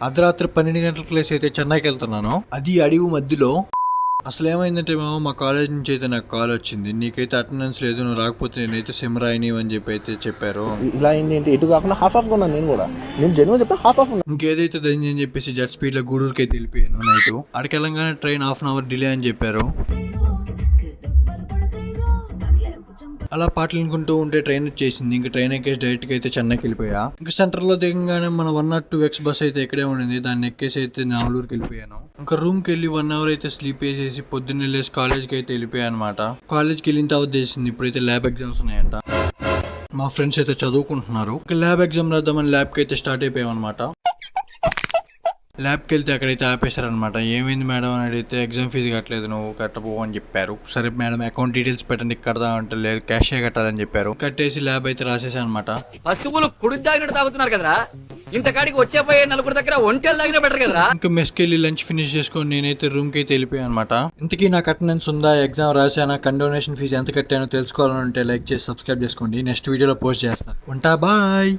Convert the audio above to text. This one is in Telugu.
అర్ధరాత్రి 12 గంటలకు లేసి అయితే చెన్నైకి వెళ్తున్నాను. అది అడవి మధ్యలో. అసలు ఏమైందంటే మా కాలేజ్ నుంచి అయితే నాకు కాల్ వచ్చింది, నీకైతే అటెండెన్స్ లేదు, నువ్వు రాకపోతే నేనైతే సిమ్ రాయని అని చెప్పి అయితే చెప్పారు. ఇలా అయింది ఏంటి, ఎటు కాకుండా హాఫ్ ఆఫ్ కొన్నాను నేను కూడా. నేను జెన్యున్ చెప్పి హాఫ్ ఆఫ్. ఇంకేదైతే దండి అని చెప్పేసి జెట్ స్పీడ్ లో గూడూరుకి అయితే వెళ్ళిపోయాను. నైట్ అక్కడికి వెళ్ళంగానే train half an hour delay అని చెప్పారు. అలా పాటలు వినుకుంటూ ఉంటే ట్రైన్ వచ్చేసింది. ఇంకా ట్రైన్ ఎక్కేసి డైరెక్ట్ గా అయితే చెన్నైకి వెళ్ళిపోయా. ఇంకా సెంటర్ లో దిగంగానే మన 102X బస్ అయితే ఇక్కడే ఉండింది. దాన్ని ఎక్కేసి అయితే నావలూరుకి వెళ్ళిపోయాను. ఇంకా రూమ్ కి వెళ్ళి 1 అవర్ అయితే స్లీప్ వేసేసి పొద్దున్న వెళ్ళేసి కాలేజ్కి అయితే వెళ్ళిపోయాను అనమాట. కాలేజ్కి వెళ్ళిన తర్వాత చేసింది, ఇప్పుడైతే ల్యాబ్ ఎగ్జామ్స్ ఉన్నాయంట. మా ఫ్రెండ్స్ అయితే చదువుకుంటున్నారు. ఇంకా ల్యాబ్ ఎగ్జామ్ రాద్దామని ల్యాబ్కి అయితే స్టార్ట్ అయిపోయాం అనమాట. ల్యాబ్కి వెళ్తే అక్కడైతే ఆపేశారనమాట. ఏమైంది మేడం అని అడిగితే ఎగ్జామ్ ఫీజు కట్టలేదు, నువ్వు కట్టబో అని చెప్పారు. సరే మేడం అకౌంట్ డీటెయిల్స్ పెట్టండి కడదాం అంటే లేదు, క్యాషే కట్టాలని చెప్పారు. కట్టేసి ల్యాబ్ అయితే రాసేసాను అనమాట. పశువులు కుడి తాగినట్టు తాగుతున్నారు కదరా, ఇంతకాడికి వచ్చేపోయే నలుగురు దగ్గర ఒంటెలు తాగినా బెటర్ కదరా. ఇంకా మెస్కి వెళ్ళి లంచ్ ఫినిష్ చేసుకొని నేనైతే రూమ్ కి అయితే వెళ్ళిపోయాను అనమాట. ఇంతకీ నాకు అటెండెన్స్ ఉందా, ఎగ్జామ్ రాసానా, కండోనేషన్ ఫీజు ఎంత కట్టానో తెలుసుకోవాలంటే లైక్ చేసి సబ్స్క్రైబ్ చేసుకోండి. నెక్స్ట్ వీడియోలో పోస్ట్ చేస్తాను. ఉంటా, బాయ్.